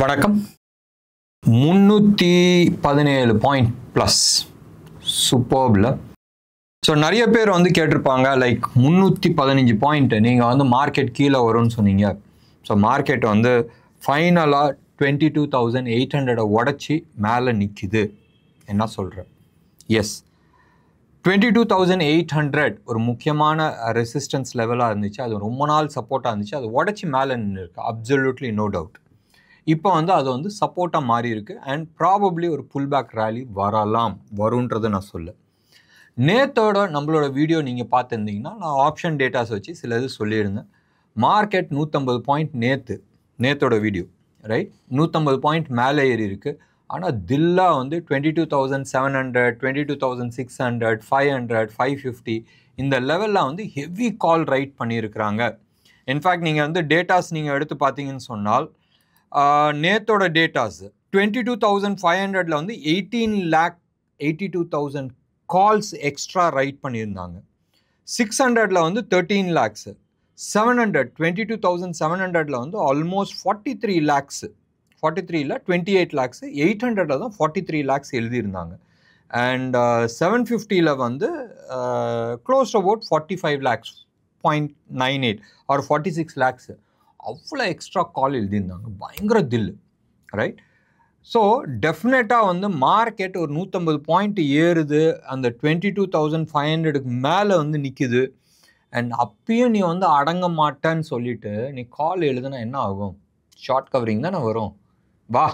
வணக்கம். 317 point plus சூப்பர்பில். So நிறைய பேர் வந்து கேட்டிருப்பாங்க, லைக் 315 பாயிண்ட் நீங்கள் வந்து மார்க்கெட் கீழே வரும்னு சொன்னீங்க. ஸோ மார்க்கெட் வந்து ஃபைனலாக 22,800 உடச்சி மேலே நிற்கிது. என்ன சொல்கிறேன்? எஸ், 22,800 ஒரு முக்கியமான ரெசிஸ்டன்ஸ் லெவலாக இருந்துச்சு. அது ரொம்ப நாள் சப்போர்ட்டாக இருந்துச்சு. அது உடச்சி மேலே நின்று இருக்கு. Absolutely no doubt. இப்போ வந்து அது வந்து சப்போர்ட்டாக மாறி இருக்குது. அண்ட் ப்ராபப்ளி ஒரு புல் பேக் ரேலி வரும்ன்றதை நான் சொல்ல. நேத்தோட நம்மளோட வீடியோ நீங்கள் பார்த்துருந்தீங்கன்னா நான் ஆப்ஷன் டேட்டாஸ் வச்சு சில இது சொல்லியிருந்தேன். மார்க்கெட் 150 பாயிண்ட் நேத்தோட வீடியோ ரைட், 150 பாயிண்ட் மேலே ஏறி இருக்குது. ஆனால் தில்லாக வந்து 22,700, 22,600, 500, 550 இந்த லெவலில் வந்து ஹெவி கால் ரைட் பண்ணியிருக்கிறாங்க. இன்ஃபேக்ட் நீங்கள் வந்து டேட்டாஸ் நீங்கள் எடுத்து பார்த்தீங்கன்னு சொன்னால் நேத்தோட டேட்டாஸ் 22,500 வந்து 18,82,000 கால்ஸ் எக்ஸ்ட்ரா ரைட் பண்ணியிருந்தாங்க. 600 வந்து 13 lakhs, 700 22,700 வந்து ஆல்மோஸ்ட் 43 lakhs, 43 28 lakhs, 800 தான் 43 lakhs எழுதியிருந்தாங்க. அண்ட் 750 வந்து close about 45 lakhs, 0.98 or 46 lakhs. அவ்வளோ எக்ஸ்ட்ரா கால் எழுதியிருந்தாங்க. பயங்கர தில் ரைட். ஸோ டெஃபினட்டாக வந்து மார்க்கெட் ஒரு 150 பாயிண்ட் ஏறுது, அந்த 22,500க்கு மேலே வந்து நிற்குது. அண்ட் அப்பயும் நீ வந்து அடங்க மாட்டேன்னு சொல்லிட்டு நீ கால் எழுதுனா என்ன ஆகும்? ஷார்ட் கவரிங் தானே வரும். வா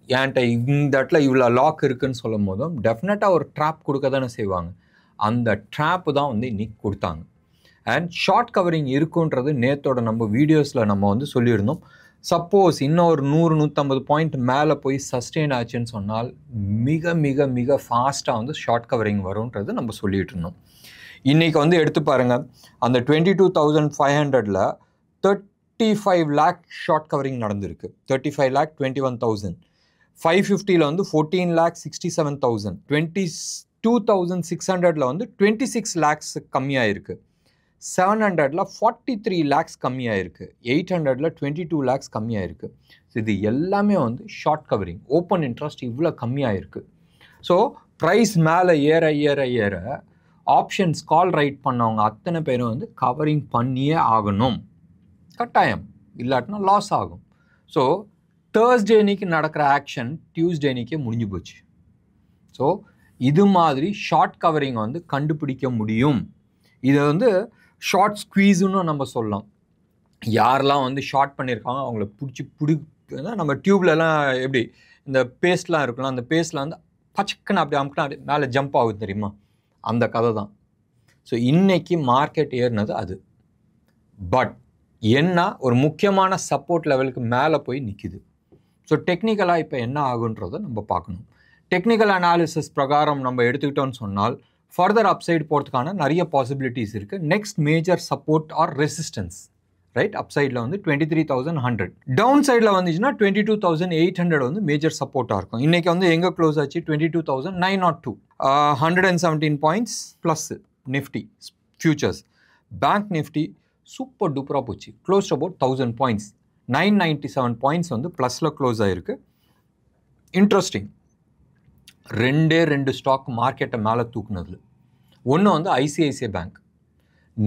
என்கிட்ட இந்த இடத்துல இவ்வளோ லாக் இருக்குதுன்னு சொல்லும் போதும் டெஃபினட்டாக ஒரு ட்ராப் கொடுக்க தானே செய்வாங்க. அந்த ட்ராப்பு தான் வந்து இன்னைக்கு கொடுத்தாங்க. அண்ட் ஷார்ட் கவரிங் இருக்குன்றது நேத்தோட நம்ம வீடியோஸில் நம்ம வந்து சொல்லியிருந்தோம். சப்போஸ் இன்னும் ஒரு 100-150 பாயிண்ட் மேலே போய் சஸ்டெயின் ஆச்சுன்னு சொன்னால் மிக மிக மிக ஃபாஸ்ட்டாக வந்து ஷார்ட் கவரிங் வரும்ன்றது நம்ம சொல்லிகிட்டு இருந்தோம். இன்றைக்கி வந்து எடுத்து பாருங்கள், அந்த 22,500ல் 35 lakh ஷார்ட் கவரிங் நடந்திருக்கு. 35 lakh 21,000. 550 வந்து 14 lakh 67,000. 22,600 வந்து 26 lakhs கம்மியாக இருக்குது. 700 43 lakhs கம்மியாக இருக்குது. 800 22 lakhs கம்மியாக இருக்குது. ஸோ இது எல்லாமே வந்து ஷார்ட் கவரிங். ஓப்பன் இன்ட்ரெஸ்ட் இவ்வளோ கம்மியாக இருக்குது. ஸோ ப்ரைஸ் மேலே ஏற ஏற ஏற ஆப்ஷன்ஸ் கால் ரைட் பண்ணவங்க அத்தனை பேரும் வந்து கவரிங் பண்ணியே ஆகணும், கட்டாயம். இல்லாட்டினா லாஸ் ஆகும். ஸோ தேர்ஸ்டே அன்னைக்கு நடக்கிற ஆக்ஷன் டியூஸ்டே அன்னைக்கே முடிஞ்சு போச்சு. ஸோ இது மாதிரி ஷார்ட் கவரிங் வந்து கண்டுபிடிக்க முடியும். இதை வந்து ஷார்ட் ஸ்குவீஸுன்னு நம்ம சொல்லலாம். யாரெல்லாம் வந்து ஷார்ட் பண்ணியிருக்காங்க அவங்கள நம்ம டியூப்லலாம் எப்படி இந்த பேஸ்ட்லாம் இருக்கலாம், அந்த பேஸ்ட்டில் வந்து பச்சக்குன்னு அப்படி அமுக்கினா அப்படி மேலே ஜம்ப் ஆகுது தெரியுமா, அந்த கதை தான். ஸோ இன்னைக்கு மார்க்கெட் ஏறினது அது. பட் என்ன ஒரு முக்கியமான சப்போர்ட் லெவலுக்கு மேலே போய் நிற்கிது. ஸோ டெக்னிக்கலாக இப்போ என்ன ஆகுன்றதை நம்ம பார்க்கணும். டெக்னிக்கல் அனாலிசிஸ் பிரகாரம் நம்ம எடுத்துக்கிட்டோன்னு சொன்னால் ஃபர்தர் அப்சைடு போகிறதுக்கான நிறைய பாசிபிலிட்டிஸ் இருக்குது. Next major support or resistance right, அப்சைடில் வந்து 23,100. டவுன் சைடில் வந்துச்சுன்னா 22,800 வந்து மேஜர் சப்போர்ட்டாக இருக்கும். இன்றைக்கி வந்து எங்கே க்ளோஸ் ஆச்சு? 22,902. 117 points plus Nifty futures. Bank Nifty super டூப்பராக போச்சு. க்ளோஸ் அபவுட் 1000 பாயிண்ட்ஸ், 997 பாயிண்ட்ஸ் வந்து ப்ளஸில் க்ளோஸ் ஆகிருக்கு. இன்ட்ரெஸ்டிங், ரெண்டு ஸ்டாக் மார்க்கெட்டை மேலே தூக்குனது. ஒன்று வந்து ஐசிஐசிஐ பேங்க்.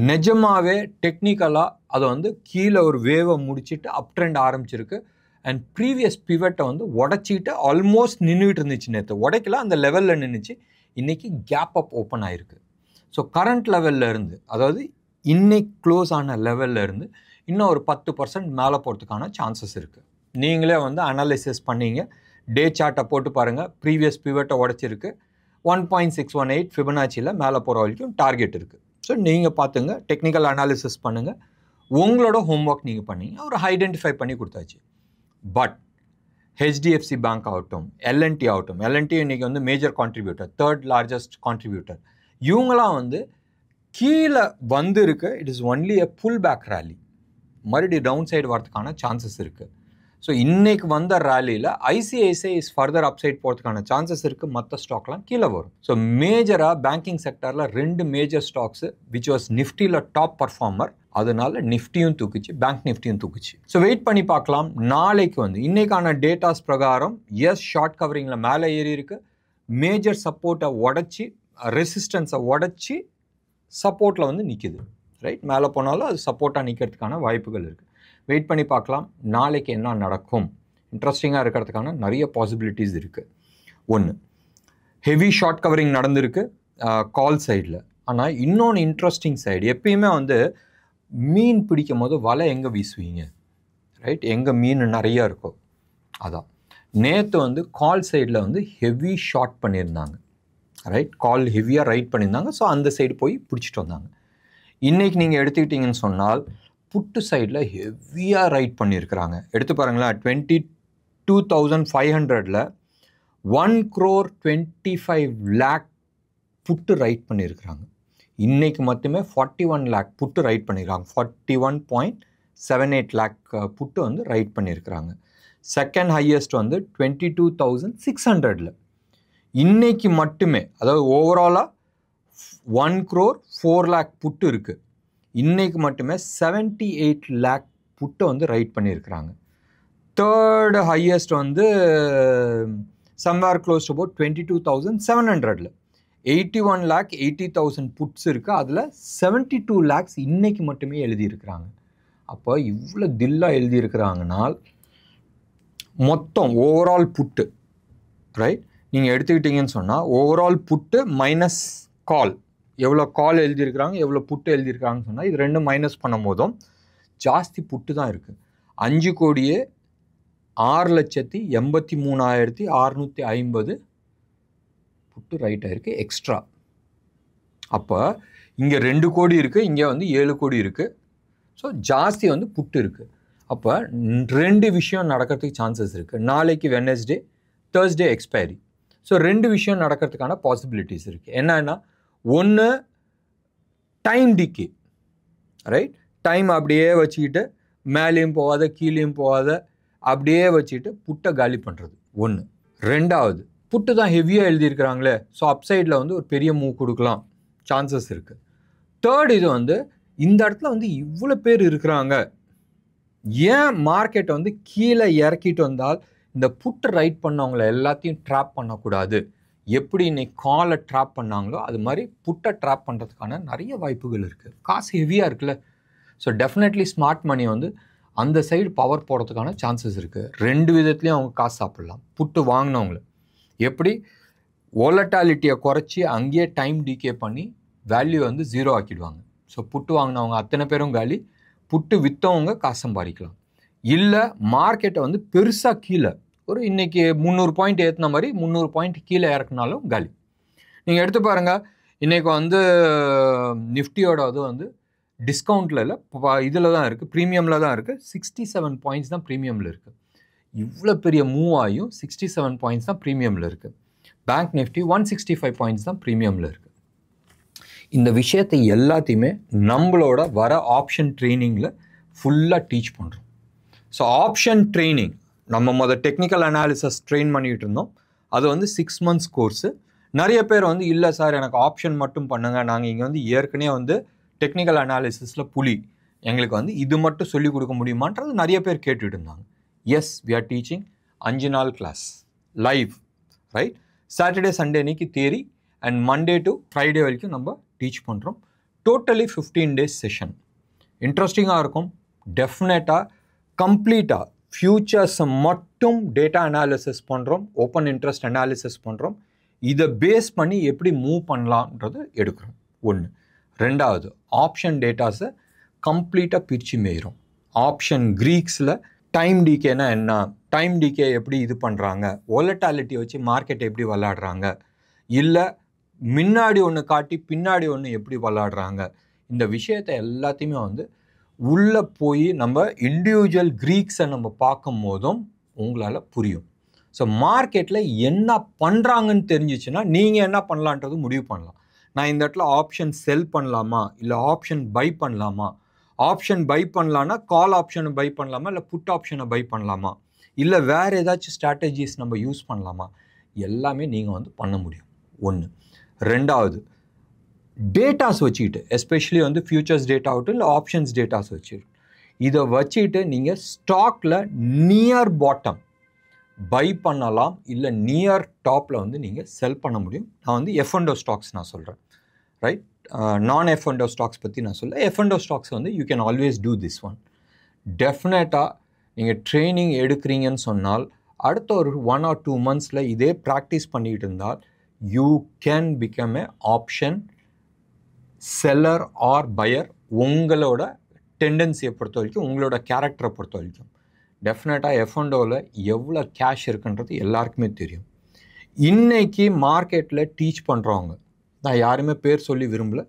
நிஜமாகவே டெக்னிக்கலாக அதை வந்து கீழே ஒரு வேவை முடிச்சுட்டு அப் ட்ரெண்ட் ஆரம்பிச்சிருக்கு. அண்ட் ப்ரீவியஸ் பிவட்டை வந்து உடச்சிக்கிட்டு ஆல்மோஸ்ட் நின்றுட்டு இருந்துச்சு. நேற்று உடைக்கல, அந்த லெவலில் நின்றுச்சு. இன்றைக்கி கேப் அப் ஓப்பன் ஆகிருக்கு. ஸோ கரண்ட் லெவலில் இருந்து, அதாவது இன்னைக்கு க்ளோஸ் ஆன லெவலில் இருந்து இன்னும் ஒரு 10% மேலே போகிறதுக்கான சான்சஸ் இருக்குது. நீங்களே வந்து அனாலிசிஸ் பண்ணிங்க, டே சார்ட்டை போட்டு பாருங்கள். ப்ரீவியஸ் பிவட்டை உடச்சிருக்கு. 1.618 ஃபிபனாச்சியில் மேலே போகிற வரைக்கும் டார்கெட் இருக்குது. ஸோ நீங்கள் பார்த்துங்க, டெக்னிக்கல் அனாலிசிஸ் பண்ணுங்கள், உங்களோட ஹோம்ஒர்க் நீங்கள் பண்ணீங்க, ஒரு ஐடென்டிஃபை பண்ணி கொடுத்தாச்சு. பட் ஹெச்டிஎஃப்சி பேங்க் ஆகட்டும், எல்என்டி ஆகட்டும், எல்என்டி இன்றைக்கி வந்து major contributor, 3rd largest contributor, இவங்களாம் வந்து கீழே வந்துருக்கு. It is only a pull back rally. மறுபடியும் டவுன் சைடு வரதுக்கான சான்சஸ் இருக்குது. ஸோ இன்றைக்கு வந்த ரேலியில் ஐசிஐசிஐ இஸ் ஃபர்தர் அப்சைட் போகிறதுக்கான சான்சஸ் இருக்குது. மற்ற ஸ்டாக்லாம் கீழே வரும். ஸோ மேஜராக பேங்கிங் செக்டரில் 2 மேஜர் ஸ்டாக்ஸு விச் வாஸ் நிஃப்டியில் டாப் பர்ஃபார்மர் அதனால நிஃப்டியும் தூக்குச்சு, பேங்க் நிஃப்டியும் தூக்குச்சு. ஸோ வெயிட் பண்ணி பார்க்கலாம். நாளைக்கு வந்து இன்னைக்கான டேட்டாஸ் பிரகாரம் எஸ் ஷார்ட் கவரிங்கில் மேலே ஏறி இருக்கு, மேஜர் சப்போர்ட்டை உடச்சி ரெசிஸ்டன்ஸை உடச்சி சப்போர்ட்டில் வந்து நிற்கிது. ரைட், மேலே போனாலும் அது சப்போர்ட்டாக நிற்கிறதுக்கான வாய்ப்புகள் இருக்குது. வெயிட் பண்ணி பார்க்கலாம் நாளைக்கு என்ன நடக்கும். இன்ட்ரெஸ்டிங்காக இருக்கிறதுக்கான நிறைய பாசிபிலிட்டிஸ் இருக்குது. ஒன்று, ஹெவி ஷார்ட் கவரிங் நடந்திருக்கு கால் சைடில். ஆனால் இன்னொன்று இன்ட்ரெஸ்டிங் சைடு, எப்பயுமே வந்து மீன் பிடிக்கும் போது வலை எங்கே வீசுவீங்க? ரைட், எங்கே மீன் நிறையா இருக்கும். அதான் நேற்று வந்து கால் சைடில் வந்து ஹெவி ஷார்ட் பண்ணியிருந்தாங்க. ரைட், கால் ஹெவியாக ரைட் பண்ணியிருந்தாங்க. ஸோ அந்த சைடு போய் பிடிச்சிட்டு வந்தாங்க. இன்றைக்கி நீங்கள் எடுத்துக்கிட்டிங்கன்னு சொன்னால் புட்டு சைடில் ஹெவியாக ரைட் பண்ணியிருக்கிறாங்க. எடுத்து பாருங்களேன், 22,500 1,25,00,000 புட்டு ரைட் பண்ணியிருக்கிறாங்க. இன்றைக்கு மட்டுமே 41 lakh புட்டு ரைட் பண்ணியிருக்காங்க. 41.78 lakh புட்டு வந்து ரைட் பண்ணியிருக்கிறாங்க. செகண்ட் ஹையஸ்ட் வந்து 22,600 இன்னைக்கு மட்டுமே, அதாவது ஓவராலாக 1,04,00,000 புட்டு இருக்குது. இன்றைக்கு மட்டுமே 78 lakh புட்டை வந்து ரைட் பண்ணியிருக்கிறாங்க. தேர்டு ஹையஸ்ட் வந்து somewhere close to about 22,700 81,80,000 puts இருக்குது. அதில் 72 lakhs இன்னைக்கு மட்டுமே எழுதியிருக்கிறாங்க. அப்போ இவ்வளோ தில்லாக எழுதியிருக்கிறாங்கனால் மொத்தம் ஓவரால் புட்டு, ரைட், நீங்கள் எடுத்துக்கிட்டிங்கன்னு சொன்னால் ஓவரால் புட்டு மைனஸ் கால், எவ்வளோ கால் எழுதியிருக்கிறாங்க எவ்வளோ புட்டு எழுதியிருக்கிறாங்கன்னு சொன்னால் இது ரெண்டும் மைனஸ் பண்ணும் போதும் ஜாஸ்தி புட்டு தான் இருக்குது. 5,83,650 புட்டு ரைட் ஆகிருக்கு எக்ஸ்ட்ரா. அப்போ இங்கே 2 கோடி இருக்குது, இங்கே வந்து 7 கோடி இருக்குது. ஸோ ஜாஸ்தி வந்து புட்டு இருக்குது. அப்போ 2 விஷயம் நடக்கிறதுக்கு சான்சஸ் இருக்குது. நாளைக்கு வெட்னஸ்டே, தேர்ஸ்டே எக்ஸ்பைரி. ஸோ 2 விஷயம் நடக்கிறதுக்கான பாசிபிலிட்டிஸ் இருக்குது. என்னன்னா, ஒன்று டைம் டிக்கே, ரைட், டைம் அப்படியே வச்சுக்கிட்டு மேலேயும் போகாத கீழேயும் போகாத அப்படியே வச்சுக்கிட்டு புட்டை காலி பண்ணுறது ஒன்று. ரெண்டாவது, புட்டு தான் ஹெவியாக எழுதியிருக்கிறாங்களே, ஸோ அப்சைடில் வந்து ஒரு பெரிய மூவ் கொடுக்கலாம், சான்சஸ் இருக்குது. தேர்ட், இது வந்து இந்த இடத்துல வந்து இவ்வளோ பேர் இருக்கிறாங்க, ஏன் மார்க்கெட்டை வந்து கீழே இறக்கிட்டு வந்தால் இந்த புட்டு ரைட் பண்ணவங்களை எல்லாத்தையும் ட்ராப் பண்ணக்கூடாது. எப்படி இன்னைக்கு காலை ட்ராப் பண்ணாங்களோ அது மாதிரி புட்டை ட்ராப் பண்ணுறதுக்கான நிறைய வாய்ப்புகள் இருக்குது. காசு ஹெவியாக இருக்குல்ல, ஸோ டெஃபினெட்லி ஸ்மார்ட் மணி வந்து அந்த சைடு பவர் போடுறதுக்கான சான்சஸ் இருக்குது. 2 விதத்துலேயும் அவங்க காசு சாப்பிட்லாம். புட்டு வாங்கினவங்கள எப்படி வோலட்டாலிட்டியை குறைச்சி அங்கேயே டைம் டிகே பண்ணி வேல்யூ வந்து 0 ஆக்கிடுவாங்க. ஸோ புட்டு வாங்கினவங்க அத்தனை பேரும் காலி, புட்டு விற்றவங்க காசு சம்பாதிக்கலாம். இல்லை மார்க்கெட்டை வந்து பெருசாக கீழே ஒரு இன்றைக்கி 300 பாயிண்ட் ஏற்றின மாதிரி 300 பாயிண்ட் கீழே இறக்குனாலும் காலி. நீங்கள் எடுத்து பாருங்கள், இன்றைக்கி வந்து நிஃப்டியோட இது வந்து டிஸ்கவுண்ட்டில் இல்லை, இதில் தான் இருக்குது, ப்ரீமியமில் தான் இருக்குது. 67 பாயிண்ட்ஸ் தான் ப்ரீமியமில் இருக்குது. இவ்வளோ பெரிய மூவ் ஆகியும் 67 பாயிண்ட்ஸ் தான் ப்ரீமியமில் இருக்குது. பேங்க் நிஃப்டி 165 பாயிண்ட்ஸ் தான் ப்ரீமியமில் இருக்குது. இந்த விஷயத்தை எல்லாத்தையுமே நம்மளோட வர ஆப்ஷன் ட்ரைனிங்கில் ஃபுல்லாக டீச் பண்ணுறோம். ஸோ ஆப்ஷன் ட்ரைனிங் நம்ம டெக்னிக்கல் அனாலிசிஸ் ட்ரெயின் பண்ணிகிட்டு இருந்தோம். அது வந்து 6 months கோர்ஸு. நிறைய பேர் வந்து இல்லை சார் எனக்கு ஆப்ஷன் மட்டும் பண்ணுங்கள், நாங்கள் இங்கே வந்து ஏற்கனவே வந்து டெக்னிக்கல் அனாலிசிஸில் புலி, எங்களுக்கு வந்து இது மட்டும் சொல்லிக் கொடுக்க முடியுமான்றது நிறைய பேர் கேட்டுட்டு இருந்தாங்க. எஸ், வி ஆர் டீச்சிங் 5 நாள் class live, right. Saturday Sunday அன்னைக்கு theory and Monday to Friday வரைக்கும் நம்ம டீச் பண்ணுறோம். Totally 15 days session. இன்ட்ரெஸ்டிங்காக இருக்கும். டெஃபினட்டாக கம்ப்ளீட்டாக ஃபியூச்சர்ஸை மட்டும் டேட்டா அனாலிசிஸ் பண்ணுறோம், ஓப்பன் இன்ட்ரெஸ்ட் அனாலிசிஸ் பண்ணுறோம். இதை பேஸ் பண்ணி எப்படி மூவ் பண்ணலான்றது எடுக்கிறோம். ஒன்று. ரெண்டாவது, ஆப்ஷன் டேட்டாஸை கம்ப்ளீட்டாக பிரித்து மேயிரும். ஆப்ஷன் க்ரீக்ஸில் டைம் டிகேனா என்ன, டைம் டிகே எப்படி இது பண்ணுறாங்க, வோலட்டாலிட்டி வச்சு மார்க்கெட்டை எப்படி விளாடுறாங்க, இல்லை முன்னாடி ஒன்று காட்டி பின்னாடி ஒன்று எப்படி விளாடுறாங்க, இந்த விஷயத்தை எல்லாத்தையுமே வந்து உள்ளே போய் நம்ம இண்டிவிஜுவல் க்ரீக்ஸை நம்ம பார்க்கும் போதும் உங்களால் புரியும். ஸோ மார்க்கெட்டில் என்ன பண்ணுறாங்கன்னு தெரிஞ்சிச்சுன்னா நீங்கள் என்ன பண்ணலான்றது முடிவு பண்ணலாம். நான் இந்த இடத்துல ஆப்ஷன் செல் பண்ணலாமா, இல்லை ஆப்ஷன் பை பண்ணலாமா, ஆப்ஷன் பை பண்ணலான்னா கால் ஆப்ஷனை பை பண்ணலாமா, இல்லை புட் ஆப்ஷனை பை பண்ணலாமா, இல்லை வேறு ஏதாச்சும் ஸ்ட்ராட்டஜிஸ் நம்ம யூஸ் பண்ணலாமா, எல்லாமே நீங்கள் வந்து பண்ண முடியும். ஒன்று. ரெண்டாவது, டேட்டாஸ் வச்சுக்கிட்டு, எஸ்பெஷலி வந்து ஃபியூச்சர்ஸ் டேட்டா ஆகட்டும் இல்லை ஆப்ஷன்ஸ் டேட்டாஸ் வச்சுக்கிட்டு, இதை வச்சுக்கிட்டு நீங்கள் ஸ்டாக்கில் நியர் பாட்டம் பை பண்ணலாம், இல்லை நியர் டாப்பில் வந்து நீங்கள் செல் பண்ண முடியும். நான் வந்து F&O ஸ்டாக்ஸ் நான் சொல்கிறேன், ரைட்? நான் F&O ஸ்டாக்ஸ் பற்றி நான் சொல்ல. F&O ஸ்டாக்ஸ் வந்து you can always do this one. டெஃபினட்டாக நீங்கள் ட்ரைனிங் எடுக்கிறீங்கன்னு சொன்னால் அடுத்த ஒரு 1 or 2 monthஸில் இதே ப்ராக்டிஸ் பண்ணிக்கிட்டு இருந்தால் you can become a option seller or buyer. உங்களோட டெண்டன்சியை பொறுத்த வரைக்கும், உங்களோட கேரக்டரை பொறுத்த வரைக்கும் டெஃபினட்டாக F&Oவில் எவ்வளோ கேஷ் இருக்குன்றது எல்லாருக்குமே தெரியும். இன்றைக்கி மார்க்கெட்டில் டீச் பண்ணுறவங்க, நான் யாருமே பேர் சொல்லி விரும்பலை,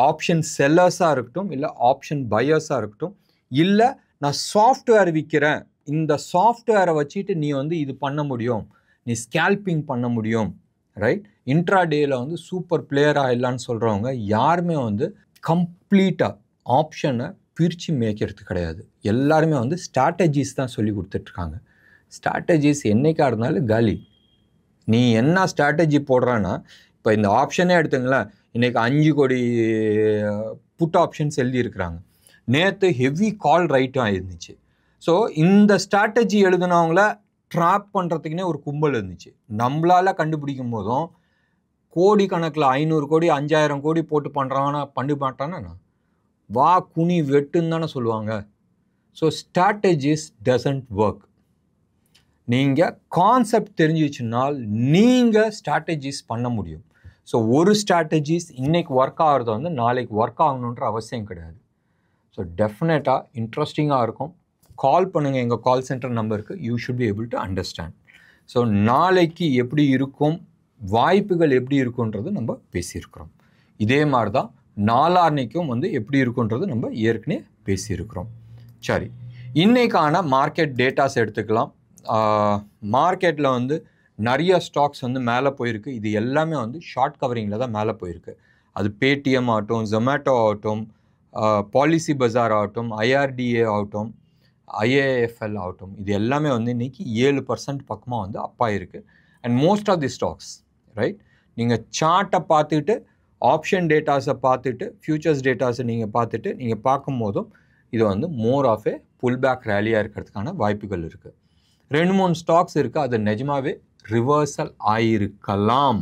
ஆப்ஷன் செல்லர்ஸாக இருக்கட்டும் இல்லை ஆப்ஷன் பையர்ஸாக இருக்கட்டும், இல்லை நான் சாஃப்ட்வேர் விற்கிறேன், இந்த சாஃப்ட்வேரை வச்சுட்டு நீ வந்து இது பண்ண முடியும், நீ ஸ்கேல்பிங் பண்ண முடியும், ரைட்? இன்ட்ராடேயில் வந்து சூப்பர் பிளேயராக இல்லைன்னு சொல்கிறவங்க யாருமே வந்து கம்ப்ளீட்டாக ஆப்ஷனை பிரித்து மேய்க்கிறது கிடையாது. எல்லாருமே வந்து ஸ்ட்ராட்டஜிஸ் தான் சொல்லி கொடுத்துட்ருக்காங்க. ஸ்ட்ராட்டஜிஸ் என்றைக்காக இருந்தாலும் காலி. நீ என்ன ஸ்ட்ராட்டஜி போடுறான்னா, இப்போ இந்த ஆப்ஷனே எடுத்துங்களேன், இன்றைக்கி 5 கோடி புட் ஆப்ஷன்ஸ் எழுதியிருக்கிறாங்க. நேற்று ஹெவி கால் ரைட்டும் இருந்துச்சு. ஸோ இந்த ஸ்ட்ராட்டஜி எழுதுனவங்கள ட்ராப் பண்ணுறதுக்குனே ஒரு கும்பல் இருந்துச்சு. நம்மளால் கண்டுபிடிக்கும் போதும் கோடி கணக்கில் 500 கோடி 5000 கோடி போட்டு பண்ணுறாங்கன்னா பண்ணி மாட்டானா வா குனி வெட்டுன்னு தானே சொல்லுவாங்க. So strategies doesn't work. நீங்கள் கான்செப்ட் தெரிஞ்சிச்சுனால் நீங்கள் ஸ்ட்ராட்டஜிஸ் பண்ண முடியும். ஸோ ஒரு ஸ்ட்ராட்டஜிஸ் இன்றைக்கி ஒர்க் ஆகிறது வந்து நாளைக்கு ஒர்க் ஆகணுன்ற அவசியம் கிடையாது. ஸோ டெஃபினட்டாக இன்ட்ரெஸ்டிங்காக இருக்கும். கால் பண்ணுங்கள் எங்கள் கால் சென்டர் நம்பருக்கு. You should be able to understand. So நாளைக்கு எப்படி இருக்கும், வாய்ப்புகள் எப்படி இருக்குன்றது நம்ம பேசியிருக்கிறோம். இதே மாதிரி தான் நாளான்னைக்கும் வந்து எப்படி இருக்குன்றது நம்ம ஏற்கனவே பேசியிருக்கிறோம். சரி, இன்றைக்கான மார்க்கெட் டேட்டாஸ் எடுத்துக்கலாம். மார்க்கெட்டில் வந்து நிறைய ஸ்டாக்ஸ் வந்து மேலே போயிருக்கு. இது எல்லாமே வந்து ஷார்ட் கவரிங்கில் தான் மேலே போயிருக்கு. அது பேடிஎம் ஆகட்டும், ஜொமேட்டோ ஆகட்டும், பாலிசி பஜார் ஆகட்டும், IRDA ஆகட்டும், IAFL ஆகட்டும், இது எல்லாமே வந்து இன்றைக்கி 7% பக்கமாக வந்து அப்பாயிருக்கு. And most of the stocks, right? நீங்கள் சார்ட்டை பார்த்துட்டு, ஆப்ஷன் டேட்டாஸை பார்த்துட்டு, ஃபியூச்சர்ஸ் டேட்டாஸை நீங்கள் பார்த்துட்டு நீங்கள் பார்க்கும் போதும் இது வந்து மோர் ஆஃப் ஏ புல் பேக் ரேலியாக இருக்கிறதுக்கான வாய்ப்புகள் இருக்குது. 2-3 ஸ்டாக்ஸ் இருக்குது, அது நிஜமாகவே ரிவர்சல் ஆகிருக்கலாம்,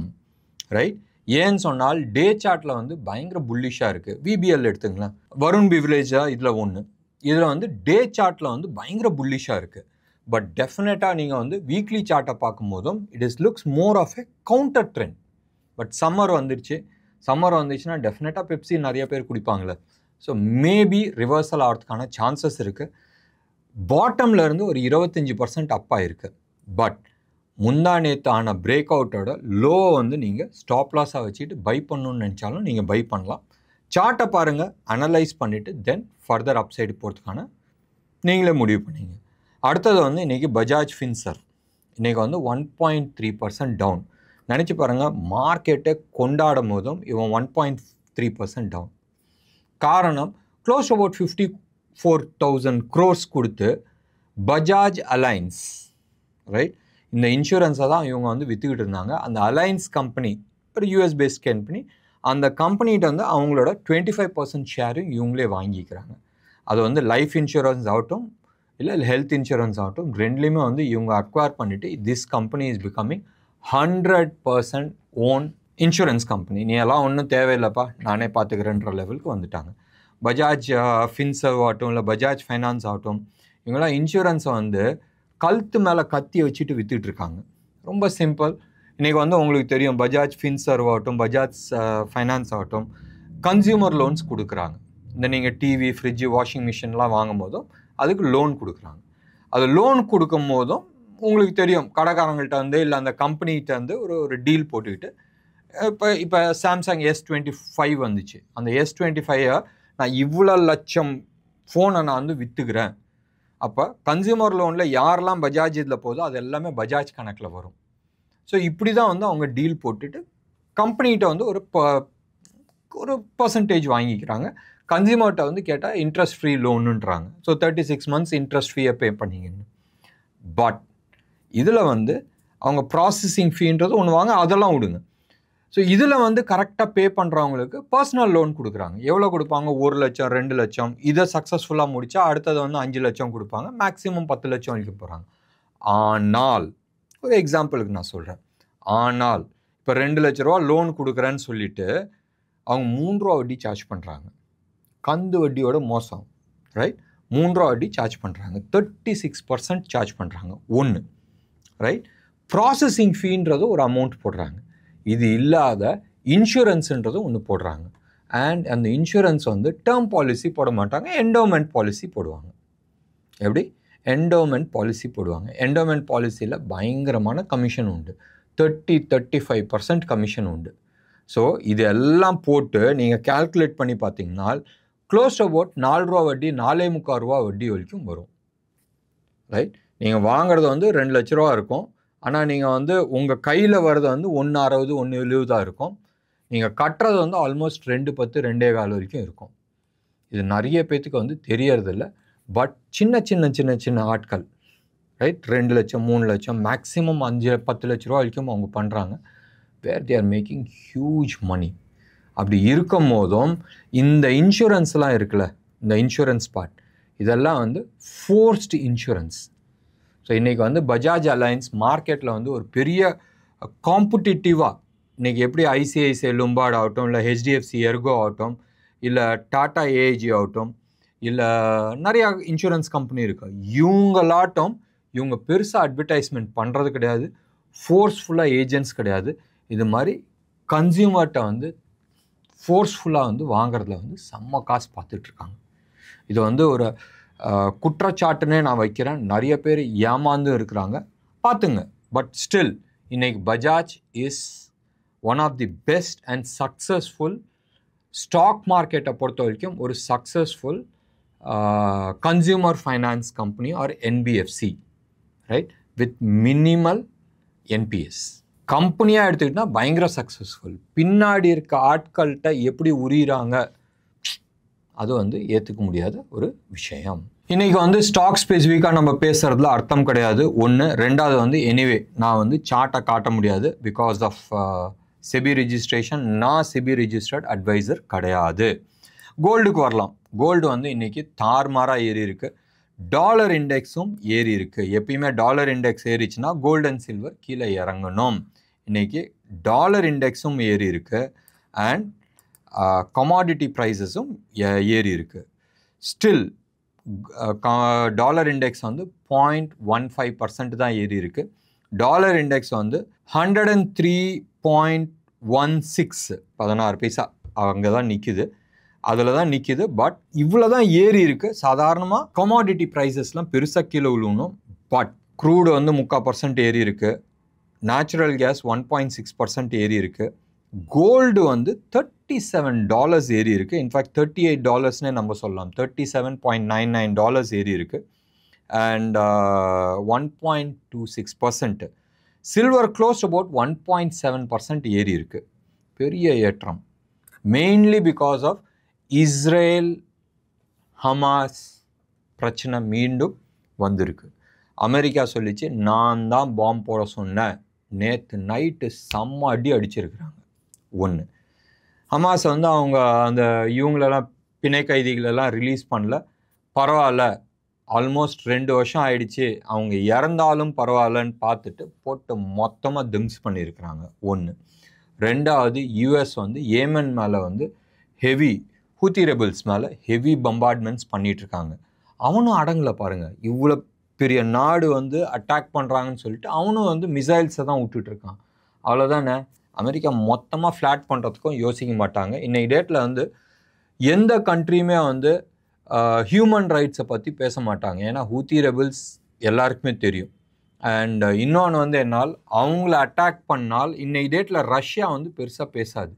ரைட்? ஏன்னு சொன்னால் டே சார்ட்டில் வந்து பயங்கர புல்லிஷாக இருக்குது. VBL எடுத்துங்களேன், வருண் பிவரேஜாக இதில் ஒன்று. இதில் வந்து டே சார்ட்டில் வந்து பயங்கர புல்லிஷாக இருக்குது. பட் டெஃபினட்டாக நீங்கள் வந்து வீக்லி சார்ட்டை பார்க்கும்போதும் it looks more of a counter trend. But summer வந்துச்சுன்னா டெஃபினட்டாக பெப்சி நிறைய பேர் குடிப்பாங்களே. ஸோ மேபி ரிவர்சல் ஆகிறதுக்கான சான்சஸ் இருக்குது. பாட்டமில் இருந்து ஒரு 25% அப்பாக இருக்குது. பட் முந்தா நேற்று ஆன பிரேக் அவுட்டோட லோ வந்து நீங்கள் ஸ்டாப் லாஸாக வச்சுட்டு பை பண்ணணுன்னு நினச்சாலும் நீங்கள் பை பண்ணலாம். சார்ட்டை பாருங்கள், அனலைஸ் பண்ணிவிட்டு தென் ஃபர்தர் அப்சைடு போகிறதுக்கான நீங்களே முடிவு பண்ணிங்க. அடுத்தது வந்து இன்றைக்கி பஜாஜ் ஃபின்சர்வ் இன்றைக்கி வந்து 1.3% டவுன். நினச்சி பாருங்கள், மார்க்கெட்டை கொண்டாடும் போதும் இவன் 1.3% டவுன். காரணம், க்ளோஸ் அபவுட் 54,000 crores கொடுத்து பஜாஜ் அலைன்ஸ், ரைட்? இந்த இன்சூரன்ஸை தான் இவங்க வந்து விற்றுக்கிட்டு இருந்தாங்க. அந்த அலைன்ஸ் கம்பெனி ஒரு US பேஸ்ட் கம்பெனி. அந்த கம்பெனிகிட்ட வந்து அவங்களோட 25% ஷேரும் இவங்களே வாங்கிக்கிறாங்க. அது வந்து லைஃப் இன்சூரன்ஸ் ஆகட்டும் இல்லை ஹெல்த் இன்சூரன்ஸ் ஆகட்டும், ரெண்டுலேயுமே வந்து இவங்க அக்வயர் பண்ணிவிட்டு this company is becoming 100% own insurance company. நீ எல்லாம் ஒன்றும் தேவையில்லைப்பா, நானே பார்த்துக்கிறேன்ற லெவலுக்கு வந்துட்டாங்க. பஜாஜ் ஃபின்சர்வ் ஆகட்டும் இல்லை பஜாஜ் ஃபைனான்ஸ் ஆகட்டும், இவங்களாம் இன்சூரன்ஸை வந்து கழுத்து மேலே கத்தி வச்சுட்டு விற்றுட்ருக்காங்க. ரொம்ப சிம்பிள். இன்றைக்கி வந்து உங்களுக்கு தெரியும், பஜாஜ் ஃபின்சர்வ் ஆகட்டும், பஜாஜ் ஃபைனான்ஸ் ஆகட்டும், கன்சியூமர் லோன்ஸ் கொடுக்குறாங்க. இந்த நீங்கள் டிவி, ஃப்ரிட்ஜு, வாஷிங் மிஷின்லாம் வாங்கும் போதும் அதுக்கு லோன் கொடுக்குறாங்க. அது லோன் கொடுக்கும் போதும் உங்களுக்கு தெரியும், கடைக்காரங்கள்ட்ட வந்து இல்லை அந்த கம்பெனிகிட்ட வந்து ஒரு டீல் போட்டுக்கிட்டு இப்போ சாம்சங் S25 வந்துச்சு. அந்த S25 நான் இவ்வளோ லட்சம் ஃபோனை நான் வந்து விற்றுக்கிறேன். அப்போ கன்சியூமர் லோனில் யாரெல்லாம் பஜாஜ் இதில் போதோ அது எல்லாமே பஜாஜ் கணக்கில் வரும். ஸோ இப்படி தான் வந்து அவங்க டீல் போட்டுட்டு கம்பெனிகிட்ட வந்து ஒரு பர்சன்டேஜ் வாங்கிக்கிறாங்க. கன்சியூமர்கிட்ட வந்து கேட்டால் இன்ட்ரெஸ்ட் ஃப்ரீ லோனுன்றாங்க. ஸோ 36 months இன்ட்ரெஸ்ட் ஃப்ரீயை பே பண்ணிங்கன்னு. பட் இதில் வந்து அவங்க ப்ராசஸிங் ஃபீன்றது ஒன்று வாங்க, அதெல்லாம் விடுங்க. ஸோ இதில் வந்து கரெக்டாக பே பண்ணுறவங்களுக்கு பர்சனல் லோன் கொடுக்குறாங்க. எவ்வளோ கொடுப்பாங்க? 1 லட்சம் 2 லட்சம். இதை சக்ஸஸ்ஃபுல்லாக முடித்தா அடுத்தது வந்து 5 லட்சம் கொடுப்பாங்க. மேக்ஸிமம் 10 லட்சம் வரைக்கும் போகிறாங்க. ஆனால் ஒரு எக்ஸாம்பிளுக்கு நான் சொல்கிறேன். ஆனால் இப்போ 2 லட்ச ரூபா லோன் கொடுக்குறேன்னு சொல்லிட்டு அவங்க 3 ரூபா வட்டி சார்ஜ் பண்ணுறாங்க. கந்து வட்டியோட மோசம், ரைட்? 3 ரூபா வட்டி சார்ஜ் பண்ணுறாங்க. 36% சார்ஜ் பண்ணுறாங்க. ஒன்று, ரைட்? ப்ராசஸிங் ஃபீன்றது ஒரு அமௌண்ட் போடுறாங்க. இது இல்லாத இன்சூரன்ஸுன்றது ஒன்று போடுறாங்க. அண்ட் அந்த இன்சூரன்ஸ் வந்து டேர்ம் பாலிசி போட மாட்டாங்க, என்டோமெண்ட் பாலிசி போடுவாங்க. எப்படி? என்டோமெண்ட் பாலிசி போடுவாங்க. என்டோமெண்ட் பாலிசியில் பயங்கரமான கமிஷன் உண்டு. 35% கமிஷன் உண்டு. ஸோ இது எல்லாம் போட்டு நீங்கள் கால்குலேட் பண்ணி பார்த்தீங்கன்னா க்ளோஸ் அபவுட் 4 ரூபா வட்டி 4.25 ரூபா வட்டி வரைக்கும் வரும், ரைட்? நீங்கள் வாங்குறது வந்து 2 லட்ச ரூபா இருக்கும். ஆனால் நீங்கள் வந்து உங்கள் கையில் வர்றது வந்து 1.60 1.70 தான் இருக்கும். நீங்கள் கட்டுறது வந்து ஆல்மோஸ்ட் 2.10 2.15 வரைக்கும் இருக்கும். இது நிறைய பேத்துக்கு வந்து தெரியறதில்ல. பட் சின்ன ஆட்கள், ரைட், 2 லட்சம் 3 லட்சம் மேக்ஸிமம் 5-10 லட்ச ரூபா வரைக்கும் அவங்க பண்ணுறாங்க. Where they are making huge money. அப்படி இருக்கும் போதும் இந்த இன்சூரன்ஸ்லாம் இருக்குல்ல, இந்த இன்சூரன்ஸ் பார்ட், இதெல்லாம் வந்து ஃபோர்ஸ்டு இன்சூரன்ஸ். ஸோ இன்றைக்கி வந்து பஜாஜ் அலையன்ஸ் மார்க்கெட்டில் வந்து ஒரு பெரிய காம்படிட்டிவாக இன்றைக்கி எப்படி ஐசிஐசிஐ லும்பார்ட் ஆகட்டும், இல்லை ஹெச்டிஎஃப்சி எர்கோ ஆகட்டும், இல்லை டாடா ஏஐஜி ஆகட்டும், இல்லை நிறையா இன்சூரன்ஸ் கம்பெனி இருக்கு. இவங்க பெருசாக அட்வர்டைஸ்மெண்ட் பண்ணுறது கிடையாது, ஃபோர்ஸ்ஃபுல்லாக ஏஜென்ட்ஸ் கிடையாது. இது மாதிரி கன்சியூமர்கிட்ட வந்து ஃபோர்ஸ்ஃபுல்லாக வந்து வாங்குறதுல வந்து செம்ம காசு பார்த்துட்ருக்காங்க. இது வந்து ஒரு குற்றச்சாட்டுன்னே நான் வைக்கிறேன். நிறைய பேர் ஏமாந்து இருக்கிறாங்க, பார்த்துங்க. பட் ஸ்டில் இன்னைக்கு Bajaj is one of the best and successful stock மார்க்கெட்டை பொறுத்த வரைக்கும் ஒரு successful consumer finance company or NBFC, right, with minimal NPS. கம்பெனியாக எடுத்துக்கிட்டால் பயங்கர சக்ஸஸ்ஃபுல். பின்னாடி இருக்க ஆட்கள்கிட்ட எப்படி உரிகிறாங்க அது வந்து ஏற்றுக்க முடியாத ஒரு விஷயம். இன்றைக்கி வந்து ஸ்டாக் ஸ்பெசிஃபிக்காக நம்ம பேசுகிறதுல அர்த்தம் கிடையாது, ஒன்று. ரெண்டாவது வந்து எனிவே நான் வந்து சார்ட்டை காட்ட முடியாது பிகாஸ் ஆஃப் செபி ரிஜிஸ்ட்ரேஷன். நான் செபி ரிஜிஸ்டர்ட் அட்வைசர் கிடையாது. கோல்டுக்கு வரலாம். கோல்டு வந்து இன்றைக்கி தார்மாராக ஏறி இருக்குது. டாலர் இண்டெக்ஸும் ஏறி இருக்குது. எப்பயுமே டாலர் இண்டெக்ஸ் ஏறிச்சுன்னா கோல்டு அண்ட் சில்வர் கீழே இறங்கணும். இன்றைக்கி டாலர் இண்டெக்ஸும் ஏறி இருக்குது அண்ட் கமாடிட்டி ப்ரைஸஸும் ஏறி இருக்குது. ஸ்டில் டாலர் இண்டெக்ஸ் வந்து 0.15% தான் ஏறி இருக்குது. டாலர் இண்டெக்ஸ் வந்து 103.16 16 பைசா அங்கே தான் நிற்கிது, அதில் தான் நிற்கிது. பட் இவ்வளோ தான் ஏறி இருக்குது. சாதாரணமாக கமாடிட்டி ப்ரைஸஸ்லாம் பெருசாக கீழே விழுவணும். பட் க்ரூடு வந்து 3% ஏறி இருக்குது. நேச்சுரல் கேஸ் 1.6% ஏறி இருக்குது. கோல்டு வந்து $37 ஏறி இருக்குது. இன்ஃபேக்ட் $38 நம்ம சொல்லலாம். $37.99 ஏறி இருக்குது அண்ட் 1.26%. சில்வர் க்ளோஸ் அபவுட் 1.7% ஏறி இருக்குது. பெரிய ஏற்றம். Mainly because of Israel Hamas பிரச்சனை மீண்டும் வந்திருக்கு. அமெரிக்கா சொல்லிச்சு நான் தான் பாம்பு போட சொன்னேன். நேற்று நைட்டு செம்ம அடி அடிச்சிருக்கிறாங்க. ஒன்று. ஹமாஸ் வந்து அவங்க அந்த இவங்களெல்லாம் பிணை கைதிகளெல்லாம் ரிலீஸ் பண்ணல. பரவாயில்ல, ஆல்மோஸ்ட் 2 வருஷம் ஆயிடுச்சு, அவங்க இறந்தாலும் பரவாயில்லன்னு பார்த்துட்டு போட்டு மொத்தமாக திம்ஸ் பண்ணியிருக்கிறாங்க. ஒன்று. ரெண்டாவது, யூஎஸ் வந்து ஏமன் மேலே வந்து ஹெவி ஹூத்தி ரெபல்ஸ் மேலே ஹெவி பம்பார்ட்மெண்ட்ஸ் பண்ணிகிட்ருக்காங்க. அவனும் அடங்கலை பாருங்கள். இவ்வளோ பெரிய நாடு வந்து அட்டாக் பண்ணுறாங்கன்னு சொல்லிட்டு அவனும் வந்து மிசைல்ஸை தான் விட்டுட்ருக்கான். அவ்வளோதானே. அமெரிக்கா மொத்தமாக ஃப்ளாட் பண்ணுறதுக்கும் யோசிக்க மாட்டாங்க. இன்றைக்கி டேட்டில் வந்து எந்த கண்ட்ரியுமே வந்து ஹியூமன் ரைட்ஸை பற்றி பேச மாட்டாங்க. ஏன்னா ஹூத்தி ரெபல்ஸ் எல்லாருக்குமே தெரியும். அண்ட் இன்னொன்று வந்து என்னால் அவங்கள அட்டாக் பண்ணால் இன்றைக்கி டேட்டில் ரஷ்யா வந்து பெருசாக பேசாது,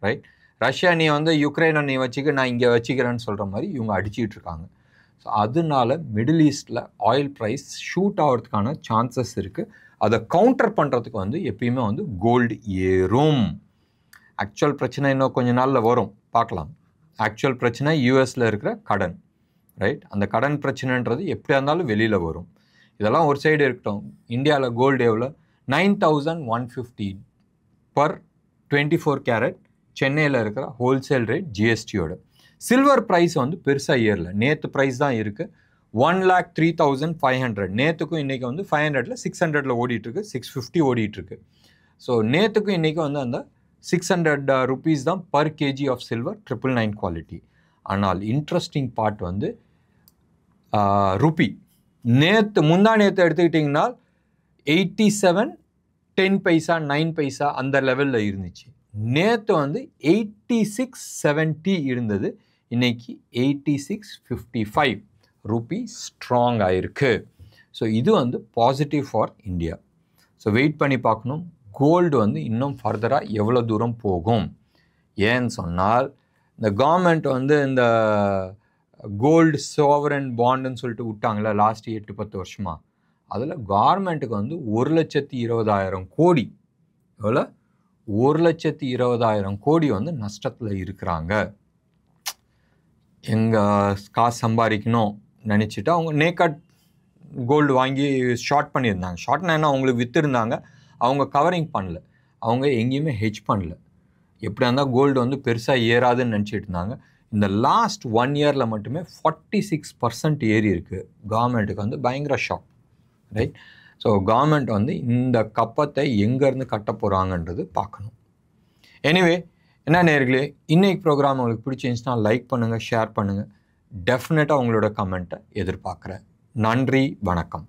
ரைட்? ரஷ்யா நீ வந்து யுக்ரைனை நீ வச்சுக்க, நான் இங்கே வச்சுக்கிறேன்னு சொல்கிற மாதிரி இவங்க அடிச்சிக்கிட்டு இருக்காங்க. ஸோ அதனால மிடில் ஈஸ்டில் ஆயில் ப்ரைஸ் ஷூட் ஆகிறதுக்கான சான்சஸ் இருக்குது. அதை கவுண்டர் பண்ணுறதுக்கு வந்து எப்பயுமே வந்து கோல்டு ஏறும். ஆக்சுவல் பிரச்சனை இன்னும் கொஞ்சம் நாளில் வரும், பார்க்கலாம். ஆக்சுவல் பிரச்சனை யூஎஸில் இருக்கிற கடன், ரைட்? அந்த கடன் பிரச்சனைன்றது எப்படியா இருந்தாலும் வெளியில் வரும். இதெல்லாம் ஒரு சைடு இருக்கட்டும். இந்தியாவில் கோல்டு எவ்வளோ? 9,150 per 24 கேரட் சென்னையில் இருக்கிற ஹோல்சேல் ரேட் ஜிஎஸ்டியோட. சில்வர் ப்ரைஸ் வந்து பெருசாக ஏறல. நேற்று ப்ரைஸ் தான் இருக்குது 1,03,500. நேற்றுக்கும் இன்றைக்கி வந்து 500ல் 600ல் ஓடிட்டுருக்கு, 650 ஓடிட்டுருக்கு. ஸோ நேற்றுக்கும் இன்றைக்கி வந்து அந்த 600 rupees தான் per KG of silver 999 quality. ஆனால் இன்ட்ரெஸ்டிங் பார்ட் வந்து ருப்பி. முந்தா நேற்று எடுத்துக்கிட்டிங்கன்னா 87 10 பைசா 9 பைசா அந்த லெவலில் இருந்துச்சு. நேற்று வந்து 86.70 இருந்தது, இன்னைக்கு 86.55 ரூபி ஸ்ட்ராங் ஆயிருக்கு. ஸோ இது வந்து positive for India. So wait பண்ணி பார்க்கணும் கோல்டு வந்து இன்னும் ஃபர்தராக எவ்வளோ தூரம் போகும். ஏன்னு சொன்னால் இந்த கவர்மெண்ட் வந்து இந்த கோல்டு சோவரன் பாண்டுன்னு சொல்லிட்டு விட்டாங்களே லாஸ்ட் 8-10 வருஷமாக, அதில் கவர்மெண்ட்டுக்கு வந்து 1,20,000 கோடி, எவ்வளோ 1,20,000 கோடி வந்து நஷ்டத்தில் இருக்கிறாங்க. எங்கள் காசு சம்பாதிக்கணும் நினச்சிட்டு அவங்க நேக்கட் கோல்டு வாங்கி ஷார்ட் பண்ணியிருந்தாங்க. ஷார்ட்னா என்ன, அவங்களுக்கு விற்றுருந்தாங்க, அவங்க கவரிங் பண்ணல, அவங்க எங்கேயுமே ஹெட்ஜ் பண்ணல. எப்படியா இருந்தால் கோல்டு வந்து பெருசாக ஏறாதுன்னு நினச்சிட்டு இருந்தாங்க. இந்த லாஸ்ட் 1 இயரில் மட்டுமே 46% ஏறி இருக்குது. கவர்மெண்ட்டுக்கு வந்து பயங்கர ஷாக், ரைட்? ஸோ கவர்மெண்ட் வந்து இந்த கப்பத்தை எங்கேருந்து கட்ட போகிறாங்கன்றது பார்க்கணும். எனிவே, என்ன நேயர்களே, இன்னைக்கு ப்ரோக்ராம் உங்களுக்கு பிடிச்சிருந்துச்சுன்னா லைக் பண்ணுங்கள், ஷேர் பண்ணுங்கள். டெஃபினட்டாக உங்களோட கமெண்ட்டை எதிர்பார்க்குறேன். நன்றி, வணக்கம்.